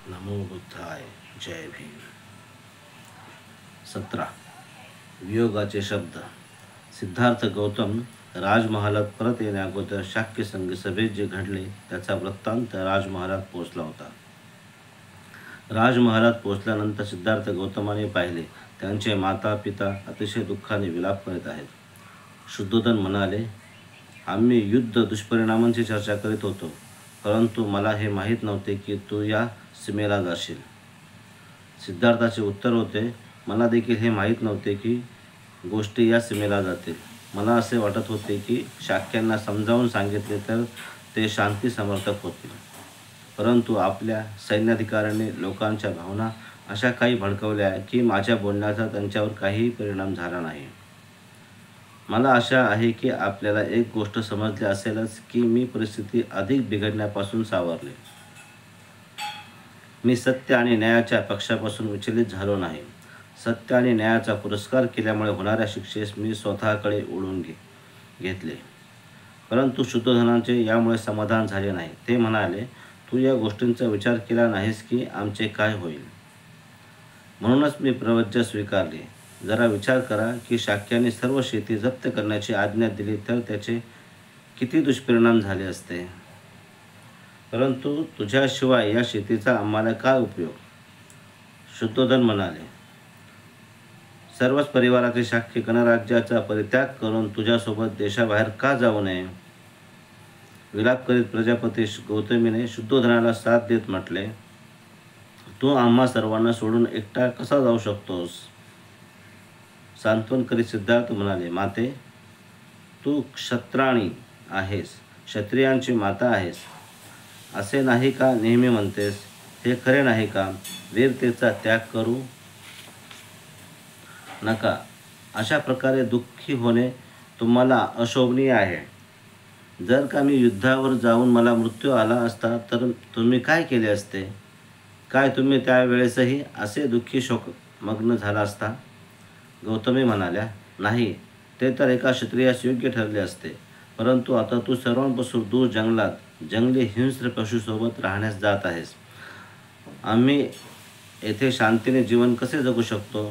नमो बुद्धाय. जय भीम. 17. वियोगाचे शब्द. सिद्धार्थ गौतम राजमहालात परत येण्याअगोदर शाक्य संघ सभेत जे घडले त्याचा वृत्तांत राजमहालात पोहोचला होता. राजमहालात पोहोचल्यानंतर सिद्धार्थ गौतमाने पाहिले त्यांचे माता पिता अतिशय दुःखाने विलाप करीत आहेत. शुद्धोधन म्हणाले, आम्ही युद्ध दुष्परिणामांची चर्चा करीत होतो, परंतु मला हे माहीत नव्हते की तू या सीमेला जाशील. सिद्धार्थाचे उत्तर होते, मला देखील हे माहीत नव्हते की गोष्टी या सीमेला जातील. मला असे वाटत होते की शाक्यांना समजावून सांगितले तर ते शांती समर्थक होतील, परंतु आपल्या सैन्याधिकाऱ्यांनी लोकांच्या भावना अशा काही भडकवल्या की माझ्या बोलण्याचा त्यांच्यावर काहीही परिणाम झाला नाही. मला आशा आहे की आपल्याला एक गोष्ट समजली असेलच की मी परिस्थिती अधिक बिघडण्यापासून सावरले. मी सत्य आणि न्यायाच्या पक्षापासून विचलित झालो नाही. सत्य आणि न्यायाचा पुरस्कार केल्यामुळे होणाऱ्या शिक्षेस मी स्वतःकडे ओढून घेतले. परंतु शुद्धोधनाचे यामुळे समाधान झाले नाही. ते म्हणाले, तू या गोष्टींचा विचार केला नाहीस की आमचे काय होईल. म्हणूनच मी प्रवज्य स्वीकारले. जरा विचार करा की शाक्याने सर्व शेती जप्त करण्याची आज्ञा दिली तर त्याचे किती दुष्परिणाम झाले असते. परंतु तुझ्याशिवाय या शेतीचा आम्हाला काय उपयोग. शुद्धोधन म्हणाले, सर्वच परिवाराचे शाक्य गणराज्याचा परित्याग करून तुझ्यासोबत देशाबाहेर का जाऊ नये. विलाप करीत प्रजापती गौतमीने शुद्धोधनाला साथ देत म्हटले, तू आम्हा सर्वांना सोडून एकटा कसा जाऊ शकतोस. सांत्वन करीत सिद्धार्थ म्हणाले, माते, तू क्षत्राणी आहेस, क्षत्रियांची माता आहेस, असे नाही का नेहमी म्हणतेस. हे खरे नाही का. वीरतेचा त्याग करू नका. अशा प्रकारे दुःखी होणे तुम्हाला अशोभनीय आहे. जर का मी युद्धावर जाऊन मला मृत्यू आला असता तर तुम्ही काय केले असते. काय तुम्ही त्यावेळेसही असे दुःखी शोकमग्न झाला असता. गौतमी म्हणाल्या, नाही, ते तर एका क्षत्रियास योग्य ठरले असते, परंतु आता तू सर्वांपासून दूर जंगलात जंगली हिंस्र पशुसोबत राहण्यास जात आहेस. आम्ही येथे शांतीने जीवन कसे जगू शकतो.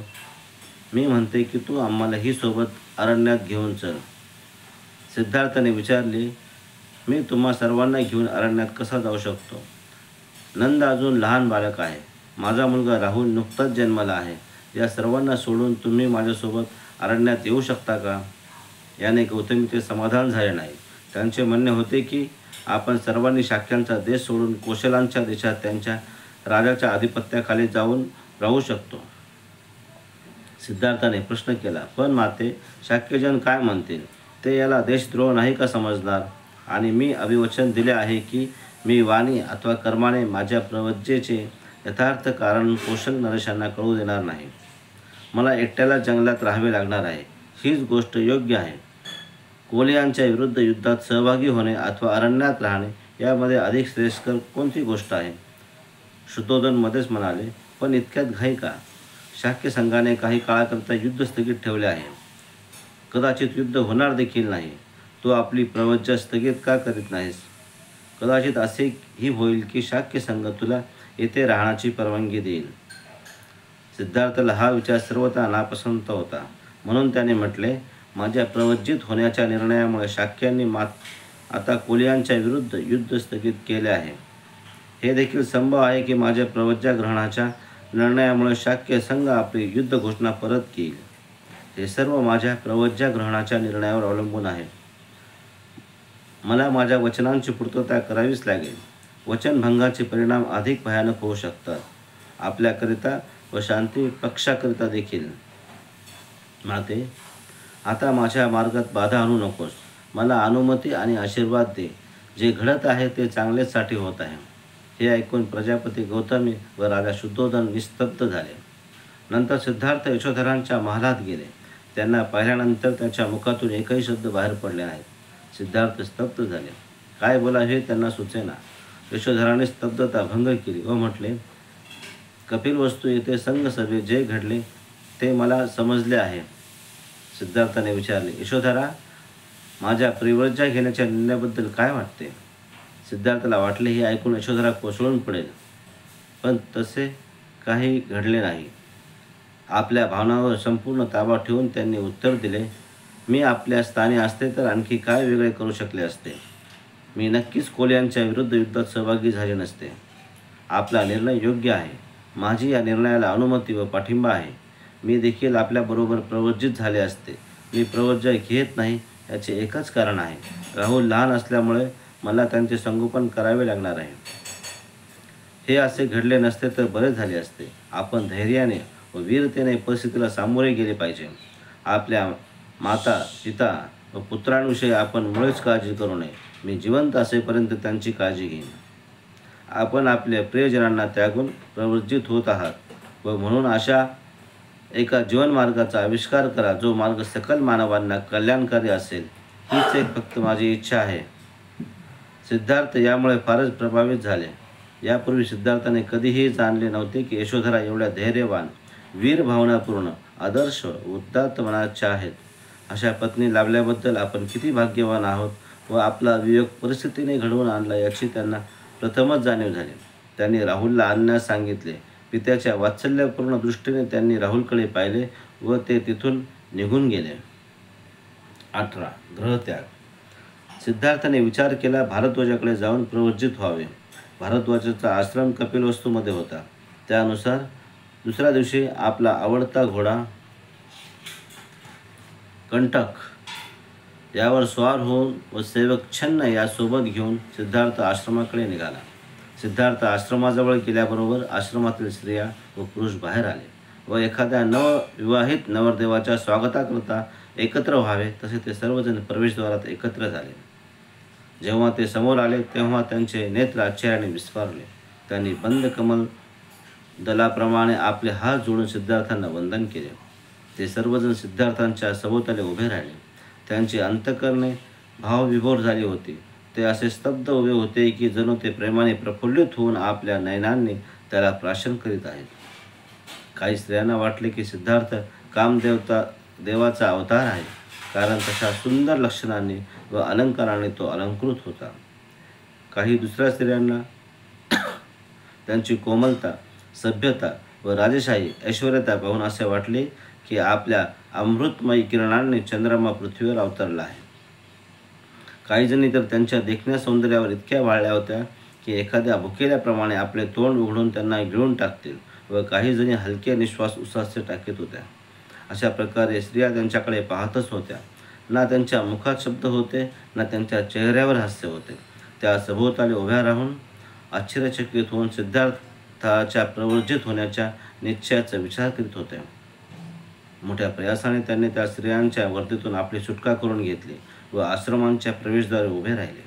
मी म्हणते की तू आम्हालाही सोबत अरण्यात घेऊन चल. सिद्धार्थाने विचारले, मी तुम्हा सर्वांना घेऊन अरण्यात कसा जाऊ शकतो. नंद अजून लहान बालक आहे. माझा मुलगा राहुल नुकताच जन्माला आहे. या सर्वांना सोडून तुम्ही माझ्यासोबत अरण्यात येऊ शकता का. याने गौतमीचे समाधान झाले नाही. त्यांचे म्हणणे होते की आपण सर्वांनी शाक्यांचा देश सोडून कोशलांच्या देशात त्यांच्या राजाच्या आधिपत्याखाली जाऊन राहू शकतो. सिद्धार्थाने प्रश्न केला, पण माते, शाक्यजन काय म्हणतील. ते याला देशद्रोह नाही का समजणार. आणि मी अभिवचन दिले आहे की मी वाणी अथवा कर्माने माझ्या प्रवज्जेचे यथार्थ कारण कोशल नरेशांना कळू देणार नाही. मला एकट्याला जंगलात राहावे लागणार आहे. हीच गोष्ट योग्य आहे. कोलियांच्या विरुद्ध युद्धात सहभागी होणे अथवा अरण्यात राहणे यामध्ये अधिक श्रेयस्कर कोणती गोष्ट आहे. शुद्धोधन मध्येच म्हणाले, पण इतक्यात घाई का. शाक्य संघाने काही काळाकरता युद्ध स्थगित ठेवले आहे. कदाचित युद्ध होणार देखील नाही. तू आपली प्रवज्जा स्थगित का करीत नाहीस. कदाचित असेही होईल की शाक्य संघ तुला येथे राहण्याची परवानगी देईल. सिद्धार्थाला हा विचार सर्वथा नापसंत होता. म्हणून त्याने म्हटले, माझ्या प्रवज्जित होण्याच्या निर्णयामुळे शाक्यांनी आता कोलियांच्या विरुद्ध युद्ध स्थगित केले आहे. हे देखील संभव आहे की माझ्या प्रवज्जा ग्रहणाच्या निर्णयामुळे शाक्य संघ आपली युद्ध घोषणा परत घेईल. हे सर्व माझ्या प्रवज्जा ग्रहणाच्या निर्णयावर अवलंबून आहे. मला माझ्या वचनांची पूर्तता करावीच लागेल. वचनभंगाचे परिणाम अधिक भयानक होऊ शकतात, आपल्याकरिता व शांती पक्षाकरिता देखील. माते, आता माझ्या मार्गात बाधा आणू नकोस. मला अनुमती आणि आशीर्वाद दे. जे घडत आहे ते चांगलेचसाठी होत आहे. हे ऐकून प्रजापती गौतमी व राजा शुद्धोधन निस्तब्ध झाले. नंतर सिद्धार्थ यशोधरांच्या महालात गेले. त्यांना पाहिल्यानंतर त्याच्या मुखातून एकही शब्द बाहेर पडले नाहीत. सिद्धार्थ स्तब्ध झाले. काय बोला हे त्यांना सुचेना. यशोधराने स्तब्धता भंग केली व म्हटले, कपिलवस्तू येथे संघसभेत जे घडले ते मला समजले आहे. सिद्धार्थाने विचारले, यशोधरा, माझ्या प्रिव्रजा घेण्याच्या निर्णयाबद्दल काय वाटते. सिद्धार्थाला वाटले हे ऐकून यशोधरा कोसळून पडेल. पण तसे काही घडले नाही. आपल्या भावनांवर संपूर्ण ताबा ठेवून त्यांनी उत्तर दिले, मी आपल्या स्थानी असते तर आणखी काय वेगळे करू शकले असते. मी नक्कीच कोलियांच्या विरुद्ध युद्धात सहभागी झाले नसते. आपला निर्णय योग्य आहे. माझी या निर्णयाला अनुमती व पाठिंबा आहे. मी देखील आपल्याबरोबर प्रवज्जित झाले असते. मी प्रवज्जय घेत नाही याचे एकच कारण आहे. राहुल लहान असल्यामुळे मला त्यांचे संगोपन करावे लागणार आहे. हे असे घडले नसते तर बरे झाले असते. आपण धैर्याने व वीरतेने परिस्थितीला सामोरे गेले पाहिजे. आपल्या माता, पिता व पुत्रांविषयी आपण मुळेच काळजी करू नये. मी जिवंत असेपर्यंत त्यांची काळजी घेईन. आपण आपल्या प्रियजनांना त्यागून प्रवृत्तीत होत आहात व म्हणून अशा एका जीवनमार्गाचा आविष्कार करा जो मार्ग सकल मानवांना कल्याणकारी असेल. हीच एक फक्त माझी इच्छा आहे. सिद्धार्थ यामुळे फारच प्रभावित झाले. यापूर्वी सिद्धार्थाने कधीही जाणले नव्हते की यशोधरा एवढ्या धैर्यवान, वीर भावनापूर्ण, आदर्श, उदात्त मनाच्या आहेत. अशा पत्नी लाभल्याबद्दल आपण किती भाग्यवान आहोत व आपला वियोग परिस्थितीने घडवून आणला याची त्यांना प्रथमच जाणीव झाली. त्यांनी राहुलला आणण्यास सांगितले. पित्याच्या वात्सल्यपूर्ण दृष्टीने त्यांनी राहुलकडे पाहिले व ते तिथून निघून गेले. 18. ग्रहत्याग. सिद्धार्थाने विचार केला, भारद्वाजाकडे जाऊन प्रवज्जित व्हावे. भारद्वाजाचा आश्रम कपिलवस्तूमध्ये होता. त्यानुसार दुसऱ्या दिवशी आपला आवडता घोडा कंटक यावर स्वार होऊन व सेवक छन्न यासोबत घेऊन सिद्धार्थ आश्रमाकडे निघाला. सिद्धार्थ आश्रमाजवळ गेल्याबरोबर आश्रमातील स्त्रिया व पुरुष बाहेर आले व एखाद्या नवविवाहित नवरदेवाच्या स्वागताकरता एकत्र व्हावे तसे ते सर्वजण प्रवेशद्वारात एकत्र झाले. जेव्हा ते समोर आले तेव्हा त्यांचे नेत्र आश्चर्याने विस्फारले. त्यांनी बंद कमल दलाप्रमाणे आपले हात जोडून सिद्धार्थांना वंदन केले. ते सर्वजण सिद्धार्थांच्या सभोवताली उभे राहिले. त्यांची अंतःकरणे भावविभोर झाली होती. ते असे स्तब्ध उभे होते की जणू ते प्रेमाने प्रफुल्लित होऊन आपल्या नयनांनी त्याला प्राशन करीत आहेत. काही स्त्रियांना वाटले की सिद्धार्थ देवाचा अवतार आहे, कारण तशा सुंदर लक्षणांनी व अलंकाराने तो अलंकृत होता. काही दुसऱ्या स्त्रियांना त्यांची कोमलता, सभ्यता व राजेशाही ऐश्वर्यता पाहून असे वाटले की आपल्या अमृतमयी किरणांनी चंद्रमा पृथ्वीवर अवतरला आहे. काही जणी तर त्यांच्या देखण्या सौंदर्यावर इतक्या वाळल्या होत्या की एखाद्या भुकेल्याप्रमाणे आपले तोंड उघडून त्यांना गिळून टाकतील व काही जणी हलके निश्वास उसासे टाकीत होत्या. अशा प्रकारे स्त्रिया त्यांच्याकडे पाहतच होत्या. ना त्यांच्या मुखात शब्द होते ना त्यांच्या चेहऱ्यावर हास्य होते. त्या सभोवताली उभ्या राहून आश्चर्यचकित होऊन सिद्धार्थाच्या प्रवृत्तीत होण्याच्या निश्चयाचा विचार करीत होते. मोठ्या प्रयासाने त्यांनी त्या स्त्रियांच्या वर्दीतून आपली सुटका करून घेतली व आश्रमांच्या प्रवेशद्वारी उभे राहिले.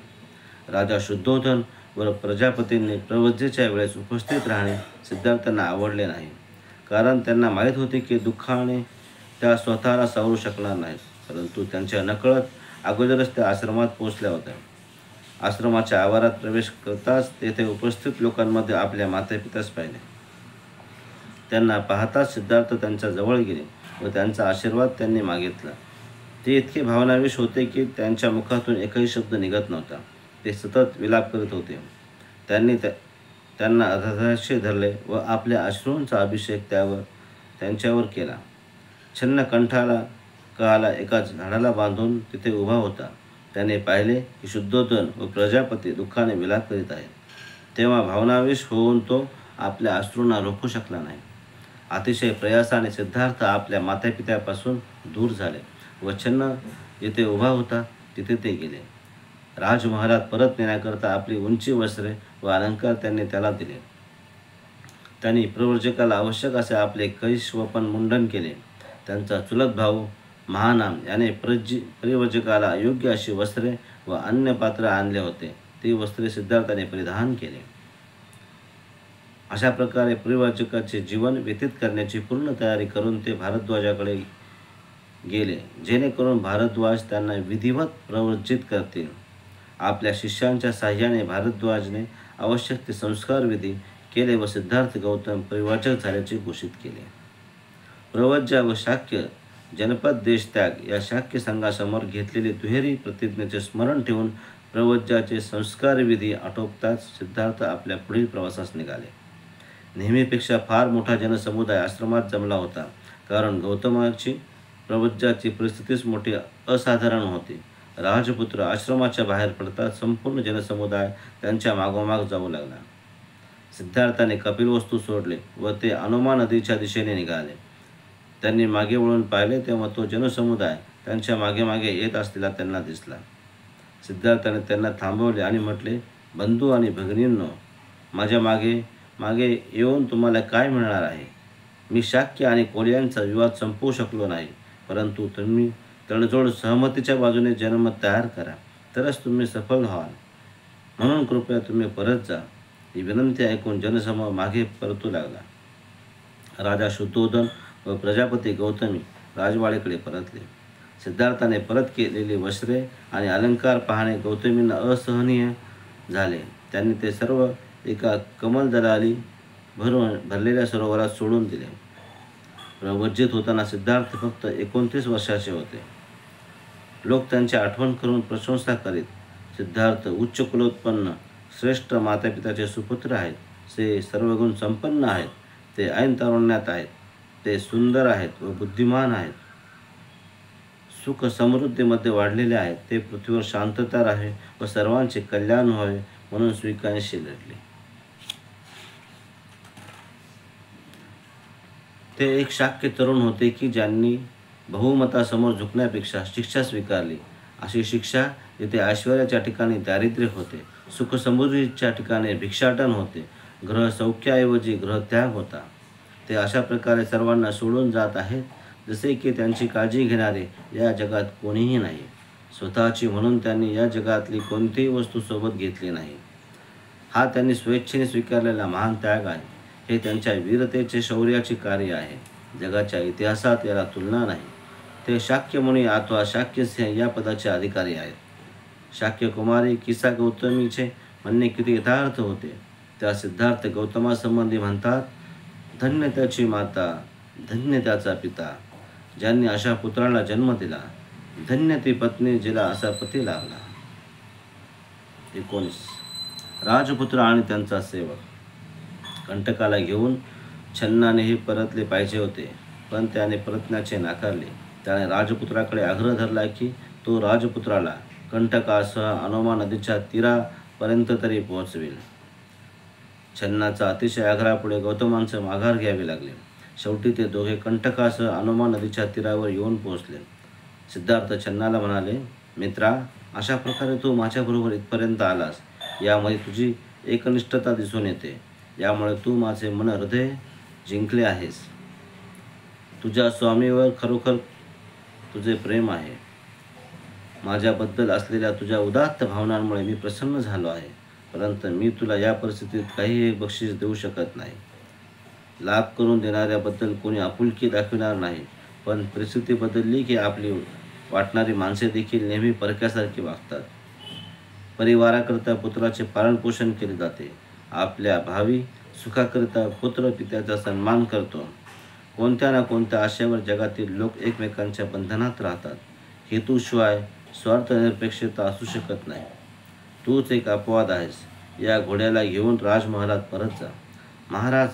राजा शुद्धोधन व प्रजापतींनी प्रवज्जेच्या वेळेस उपस्थित राहणे सिद्धार्थांना आवडले नाही, कारण त्यांना माहीत होते की दुःखाने त्या स्वतःला सावरू शकणार नाहीत. परंतु त्यांच्या नकळत अगोदरच त्या आश्रमात पोहोचल्या होत्या. आश्रमाच्या आवारात प्रवेश करताच तेथे उपस्थित लोकांमध्ये आपल्या मातापित्यास पाहिले. त्यांना पाहताच सिद्धार्थ त्यांच्या जवळ गेले व त्यांचा आशीर्वाद त्यांनी मागितला. ते इतके भावनाविश होते की त्यांच्या मुखातून एकही शब्द निघत नव्हता. ते सतत विलाप करीत होते. त्यांनी त्यांना हृदयाशी धरले व आपल्या अश्रूंचा अभिषेक त्यांच्यावर केला. छन्न कंठाला एका झाडाला बांधून तिथे उभा होता. त्याने पाहिले की शुद्धोधन व प्रजापती दुःखाने विलाप करीत आहेत. तेव्हा भावनाविश होऊन तो आपल्या अश्रूंना रोखू शकला नाही. अतिशय प्रयासाने सिद्धार्थ आपल्या मातापित्यापासून दूर झाले व छन्न जिथे उभा होता तिथे ते गेले. राजमहालात परत नेण्याकरता आपली उंची वस्त्रे व अलंकार त्यांनी त्याला दिले. त्यांनी प्रव्रजकाला आवश्यक असे आपले कैश व पण मुंडन केले. त्यांचा चुलत भाऊ महानाम याने परिव्रजकाला योग्य अशी वस्त्रे व अन्य पात्र आणले होते. ती वस्त्रे सिद्धार्थाने परिधान केले. अशा प्रकारे परिव्राजकाचे जीवन व्यतीत करण्याची पूर्ण तयारी करून ते भारद्वाजाकडे गेले, जेणेकरून भारद्वाज त्यांना विधिवत प्रवज्जित करतील. आपल्या शिष्यांच्या साह्याने भारद्वाजने आवश्यक ते संस्कार विधी केले व सिद्धार्थ गौतम परिव्राजक झाल्याचे घोषित केले. प्रवज्जा व शाक्य जनपद देश त्याग या शाक्य संघासमोर घेतलेली दुहेरी प्रतिज्ञेचे स्मरण ठेवून प्रवज्जाचे संस्कार विधी आटोपताच सिद्धार्थ आपल्या पुढील प्रवासास निघाले. नेहमीपेक्षा फार मोठा जनसमुदाय आश्रमात जमला होता, कारण गौतमाची प्रवज्जाची परिस्थितीच मोठी असाधारण होती. राजपुत्र आश्रमाच्या बाहेर पडताच संपूर्ण जनसमुदाय त्यांच्या मागोमाग जाऊ लागला. सिद्धार्थाने कपिलवस्तू सोडले व ते अनुमा नदीच्या दिशेने निघाले. त्यांनी मागे वळून पाहिले तेव्हा तो जनसमुदाय त्यांच्या मागे मागे येत असलेला त्यांना दिसला. सिद्धार्थाने त्यांना थांबवले आणि म्हटले, बंधू आणि भगिनींनो, माझ्या मागे मागे येऊन तुम्हाला काय मिळणार आहे? मी शाक्य आणि कोल्यांचा विवाद संपवू शकलो नाही, परंतु तुम्ही तडजोड सहमतीच्या बाजूने जनमत तयार करा, तरच तुम्ही सफल व्हाल. म्हणून कृपया तुम्ही परत जा. ही विनंती ऐकून जनसमूह मागे परतू लागला. राजा शुद्धोधन व प्रजापती गौतमी राजवाडीकडे परतले. सिद्धार्थाने परत केलेली वस्त्रे आणि अलंकार पाहणे गौतमींना असहनीय झाले. त्यांनी ते सर्व एका कमलदलाली भरलेल्या सरोवरात सोडून दिले. प्रवज्जित होताना सिद्धार्थ फक्त 29 वर्षाचे होते. लोक त्यांची आठवण करून प्रशंसा करीत, सिद्धार्थ उच्च कुलोत्पन्न श्रेष्ठ मातापिताचे सुपुत्र आहेत. ते सर्वगुण संपन्न आहेत. ते ऐन तारुण्यात आहेत. ते सुंदर आहेत व बुद्धिमान आहेत. सुख समृद्धीमध्ये वाढलेले आहेत. ते पृथ्वीवर शांतता राहावे व सर्वांचे कल्याण व्हावे म्हणून स्वीकारशील घडले. ते एक शाक्य तरुण होते की ज्यांनी बहुमतासमोर झुकण्यापेक्षा शिक्षा स्वीकारली. अशी शिक्षा जिथे ऐश्वर्याच्या ठिकाणी दारिद्र्य होते, सुखसमृद्धीच्या ठिकाणी भिक्षाटन होते, ग्रहसौख्याऐवजी ग्रहत्याग होता. ते अशा प्रकारे सर्वांना सोडून जात आहेत जसे की त्यांची काळजी घेणारे या जगात कोणीही नाही. स्वतःची म्हणून त्यांनी या जगातली कोणतीही वस्तू सोबत घेतली नाही. हा त्यांनी स्वेच्छेने स्वीकारलेला महान त्याग आहे. हे त्यांच्या वीरतेचे शौर्याचे कार्य आहे. जगाच्या इतिहासात याला तुलना नाही. ते शाक्यमुनी अथवा शाक्यसिंह या पदाचे अधिकारी आहेत. शाक्य कुमारी किसा गौतमीचे म्हणणे किती यथार्थ होते. त्या सिद्धार्थ गौतमासंबंधी म्हणतात, धन्य त्याची माता, धन्य त्याचा पिता, ज्यांनी अशा पुत्राला जन्म दिला. धन्य ती पत्नी जिला असा पती लाभला. 19. राजपुत्र आणि त्यांचा सेवक. कंटकाला घेऊन छन्नानेही परतले पाहिजे होते, पण त्याने परतण्याचे नाकारले. त्याने राजपुत्राकडे आग्रह धरला की तो राजपुत्राला कंटकासह अनुमा नदीच्या तीरापर्यंत तरी पोहोचवेल. छन्नाचा अतिशय आग्रहापुढे गौतमांचे माघार घ्यावे लागले. शेवटी ते दोघे कंटकासह अनुमा नदीच्या तीरावर येऊन पोहोचले. सिद्धार्थ छन्नाला म्हणाले, मित्रा, अशा प्रकारे तू माझ्याबरोबर इथपर्यंत आलास, यामध्ये तुझी एकनिष्ठता दिसून येते. यामुळे तू माझे मन हृदय जिंकले आहेस. तुझ्या स्वामीवर खरोखर तुझे प्रेम आहे. माझ्याबद्दल असलेल्या तुझ्या उदात्त भावनांमुळे मी प्रसन्न झालो आहे, परंतु मी तुला या परिस्थितीत काहीही बक्षीस देऊ शकत नाही. लाभ करून देणाऱ्याबद्दल कोणी आपुलकी दाखविणार नाही, पण परिस्थिती बदलली की आपली वाटणारी माणसे देखील नेहमी परक्यासारखी वागतात. परिवाराकरिता पुत्राचे पालनपोषण केले जाते. आपल्या भावी सुखाकरिता पुत्र पित्याचा सन्मान करतो. कोणत्या ना कोणत्या आशयावर जगातील लोक एकमेकांच्या बंधनात राहतात. हेतूशिवाय स्वार्थनिरपेक्षता असू शकत नाही. तूच एक अपवाद आहेस. या घोड्याला घेऊन राजमहालात परत जा. महाराज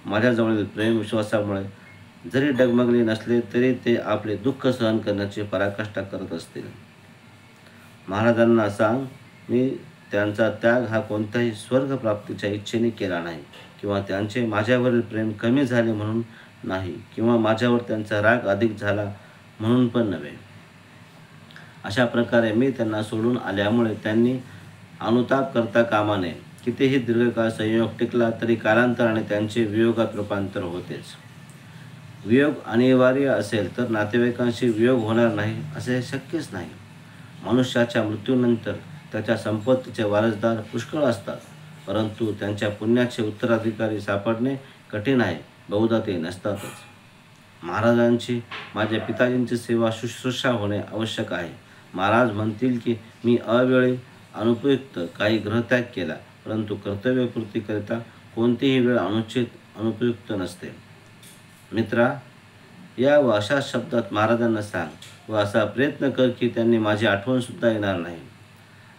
माझ्याजवळील प्रेम विश्वासामुळे जरी डगमगले नसले तरी ते आपले दुःख सहन करण्याची पराकाष्ठा करत असतील. महाराजांना सांग, मी त्यांचा त्याग हा कोणत्याही स्वर्गप्राप्तीच्या इच्छेने केला नाही, किंवा त्यांचे माझ्यावरील प्रेम कमी झाले म्हणून नाही, किंवा माझ्यावर त्यांचा राग अधिक झाला म्हणून पण नव्हे. अशा प्रकारे मी त्यांना सोडून आल्यामुळे त्यांनी अनुताप करता कामा नये. कितीही दीर्घकाळ संयोग टिकला तरी कालांतराने त्यांचे वियोगात रूपांतर होतेच. वियोग अनिवार्य असेल तर नातेवाईकांशी वियोग होणार नाही असे शक्यच नाही. मनुष्याच्या मृत्यूनंतर त्याच्या संपत्तीचे वारसदार पुष्कळ असतात, परंतु त्यांच्या पुण्याचे उत्तराधिकारी सापडणे कठीण आहे. बहुधा ते नसतातच. महाराजांची, माझ्या पिताजींची सेवा शुश्रूषा होणे आवश्यक आहे. महाराज म्हणतील की मी अवेळी अनुपयुक्त काही ग्रहत्याग केला, परंतु कर्तव्यपूर्तीकरिता कोणतीही वेळ अनुपयुक्त नसते. मित्रा, या व अशा शब्दात महाराजांना सांग व असा प्रयत्न कर की त्यांनी माझी आठवणसुद्धा येणार नाही.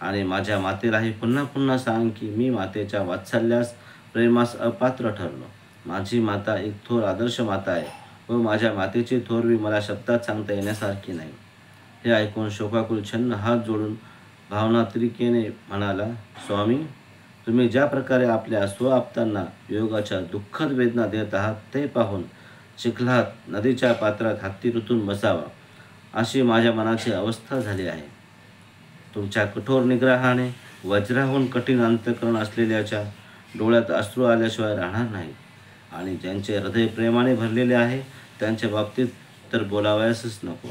आणि माझ्या मातेलाही पुन्हा पुन्हा सांग की मी मातेच्या वात्सल्यास प्रेमास अपात्र ठरलो. माझी माता एक थोर आदर्श माता आहे व माझ्या मातेची थोरवी मला शब्दात सांगता येण्यासारखी नाही. हे ऐकून शोकाकुल छन्न हात जोडून भावनात्रिकेने म्हणाला, स्वामी, तुम्ही ज्या प्रकारे आपल्या स्वआप्तांना योगाच्या दुःखद वेदना देत आहात ते पाहून चिखलात नदीच्या पात्रात हत्ती ऋतून बसावा अशी माझ्या मनाची अवस्था झाली आहे. तुमच्या कठोर निग्रहाने वज्राहून कठीण अंतःकरण असलेल्याच्या डोळ्यात अश्रू आल्याशिवाय राहणार नाही आणि ज्यांचे हृदय प्रेमाने भरलेले आहे त्यांच्या बाबतीत तर बोलावयासच नको.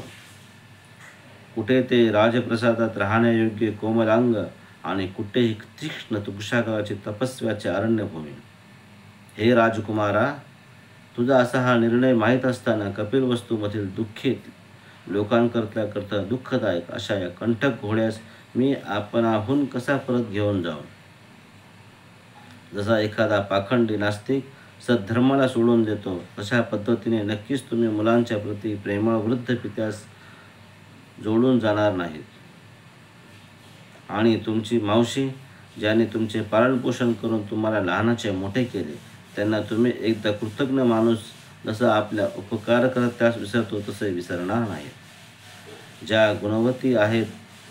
कुठे ते राजप्रसादात राहण्यायोग्य कोमलांग आणि कुठेही तीक्ष्ण कुशाग्राची तपस्व्याचे अरण्यभूमी. हे राजकुमारा, तुझा असा हा निर्णय माहीत असताना कपिलवस्तूमधील दुःखित लोकांकरता दुःखदायक अशा या कंटक घोड्यास मी आपणाहून कसा परत घेऊन जाऊ. जसा एखादा पाखंडी नास्तिक सद्धर्माला सोडून देतो तशा पद्धतीने नक्कीच तुम्ही मुलांच्या प्रती प्रेमळ वृद्ध पित्यास जोडून जाणार नाहीत. आणि तुमची मावशी, ज्याने तुमचे पालनपोषण करून तुम्हाला लहानाचे मोठे केले, त्यांना तुम्ही एकदा कृतज्ञ माणूस जसा आपल्या उपकार करत त्यास विसरतो तसे विसरणार नाही. ज्या गुणवती आहेत,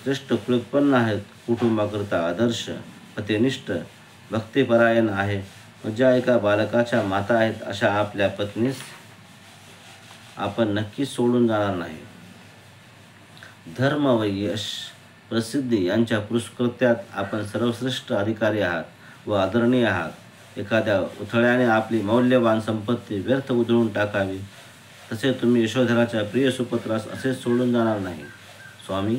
श्रेष्ठ कुलोत्पन्न आहेत, कुटुंबाकरता आदर्श, पतिनिष्ठ, भक्तिपरायण आहे व ज्या एका बालकाच्या माता आहेत अशा आपल्या पत्नीस आपण नक्कीच सोडून जाणार नाही. धर्म व यश, प्रसिद्धी यांच्या पुरस्कृत्यात आपण सर्वश्रेष्ठ अधिकारी आहात व आदरणीय आहात. एखाद्या उथळ्याने आपली मौल्यवान संपत्ती व्यर्थ उधळून टाकावी तसे तुम्ही यशोधराच्या प्रिय सुपुत्रास असेच सोडून जाणार नाही. स्वामी,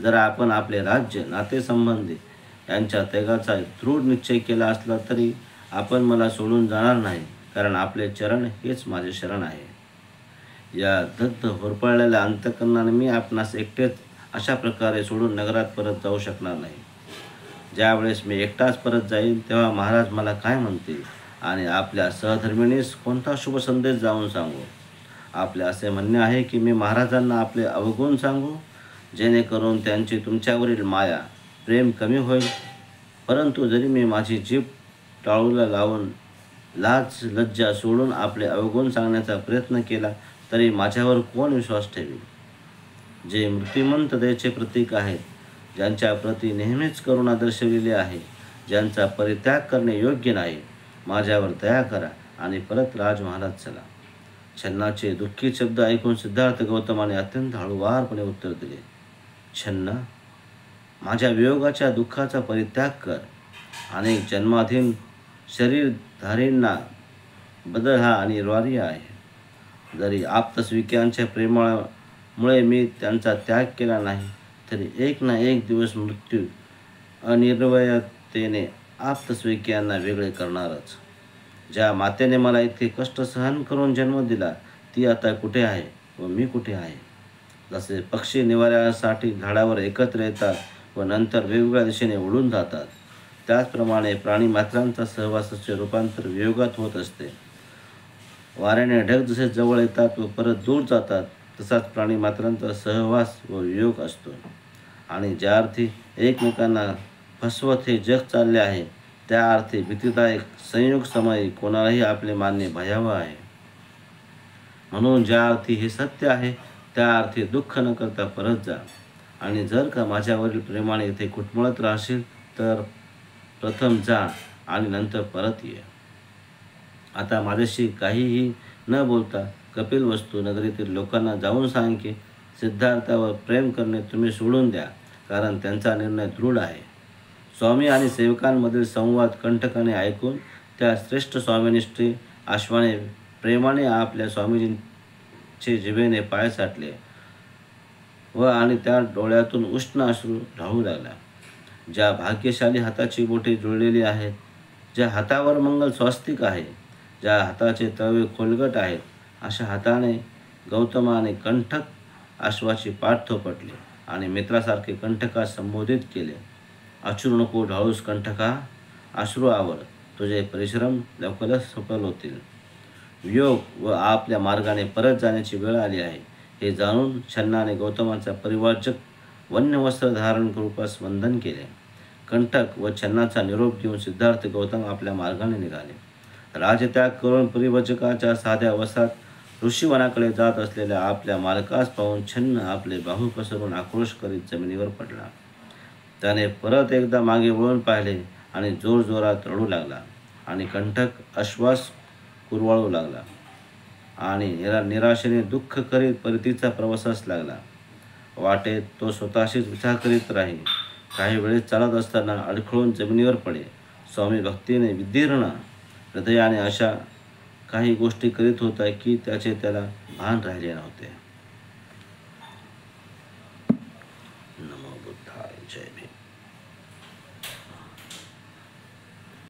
जरा आपण आपले राज्य, नातेसंबंधी यांच्या त्यागाचा दृढ निश्चय केला असला तरी आपण मला सोडून जाणार नाही, कारण आपले चरण हेच माझे शरण आहे. या दग्ध होरपळलेल्या अंतःकरणाने मी आपणास एकटेच अशा प्रकारे सोडून नगरात परत जाऊ शकणार नाही. ज्यावेळेस मी एकटाच परत जाईल तेव्हा महाराज मला काय म्हणतील आणि आपल्या सहधर्मिणीस कोणता शुभ संदेश जाऊन सांगू. आपले असे म्हणणे आहे की मी महाराजांना आपले अवगुण सांगू, जेणेकरून त्यांची तुमच्यावरील माया, प्रेम कमी होईल. परंतु जरी मी माझी जीभ टाळूला लावून लाज लज्जा सोडून आपले अवगुण सांगण्याचा प्रयत्न केला तरी माझ्यावर कोण विश्वास ठेवेल. जे मृत्युमंत दयेचे प्रतीक आहेत, ज्यांच्या प्रती नेहमीच करुणा दर्शविलेली आहे, ज्यांचा परित्याग करणे योग्य नाही, माझ्यावर दया करा आणि परत राजमहालात चला. छन्नाचे दुःखी शब्द ऐकून सिद्धार्थ गौतमाने अत्यंत हळूवारपणे उत्तर दिले, छन्ना, माझ्या वियोगाच्या दुःखाचा परित्याग कर. अनेक जन्माधीन शरीरधारींना बदल हा अनिवार्य आहे. जरी आप्तस्विक्यांच्या प्रेमामुळे मी त्यांचा त्याग केला नाही तरी एक ना एक दिवस मृत्यू अनिर्वयतेने आप्तस्विक्यांना वेगळे करणारच. ज्या मातेने मला इतके कष्ट सहन करून जन्म दिला ती आता कुठे आहे व मी कुठे आहे. जसे पक्षी निवाऱ्यासाठी झाडावर एकत्र येतात व नंतर वेगवेगळ्या दिशेने उडून जातात, त्याचप्रमाणे प्राणीमात्रांचा सहवासाचे रूपांतर वियोगात होत असते. वाऱ्याने ढग जसे जवळ येतात व परत दूर जातात तसाच प्राणीमात्रांचा सहवास व वियोग असतो. आणि ज्या अर्थी एकमेकांना फसवत हे जग चालले आहे त्या अर्थी भीतीदायक संयोग समयी कोणालाही आपले मानणे भयावह आहे. म्हणून ज्या अर्थी हे सत्य आहे त्या अर्थी दुःख न करता परत जा. आणि जर का माझ्यावरील प्रेमाने इथे कुटमळत राहशील तर प्रथम जा आणि नंतर परत ये. आता माझ्याशी काहीही न बोलता कपिलवस्तू नगरीतील लोकांना जाऊन सांग की सिद्धार्थावर प्रेम करणे तुम्ही सोडून द्या, कारण त्यांचा निर्णय दृढ आहे. स्वामी आणि सेवकांमधील संवाद कंटकाने ऐकून त्या श्रेष्ठ स्वामिनिष्ठ आश्वाने प्रेमाने आपल्या स्वामीजींचे जिभेने पाय साठले व आणि त्या डोळ्यातून उष्ण अश्रू ढाळू लागला. ज्या भाग्यशाली हाताची बोटे जुळलेली आहेत, ज्या हातावर मंगल स्वास्तिक आहे, ज्या हाताचे तळवे खोलगट आहेत, अशा हाताने गौतमाने कंठक अश्वाची पाठ थोपटली आणि मित्रासारखे कंठकास संबोधित केले. अश्रू नको ढाळूस कंठका, अश्रू आवर, तुझे परिश्रम लवकरच सफल होतील. वियोग व आपल्या मार्गाने परत जाण्याची वेळ आली आहे हे जाणून छन्नाने गौतमाचा परिवारजक वन्य वस्त्र धारण रूपास वंदन केले. कंटक व छन्नाचा निरोप देऊन सिद्धार्थ गौतम आपल्या मार्गाने निघाले. राजत्याग करून परिवचकाच्या साध्या वस्त्रात ऋषीवनाकडे जात असलेल्या आपल्या मालकास पाहून छन्न आपले बाहू पसरून आक्रोश करीत जमिनीवर पडला. त्याने परत एकदा मागे वळून पाहिले आणि जोरजोरात रडू लागला आणि कंटक अश्वास कुरवाळू लागला आणि निराशेने दुःख करीत परतीचा प्रवासास लागला. वाटेत तो स्वतःशीच विचार करीत राही. काही वेळेस चालत असताना अडखळून जमिनीवर पडे. स्वामी भक्तीने विदीर्ण हृदयाने अशा काही गोष्टी करीत होता की त्याचे त्याला भान राहिले नव्हते. नमो बुद्धाय. जय भीम.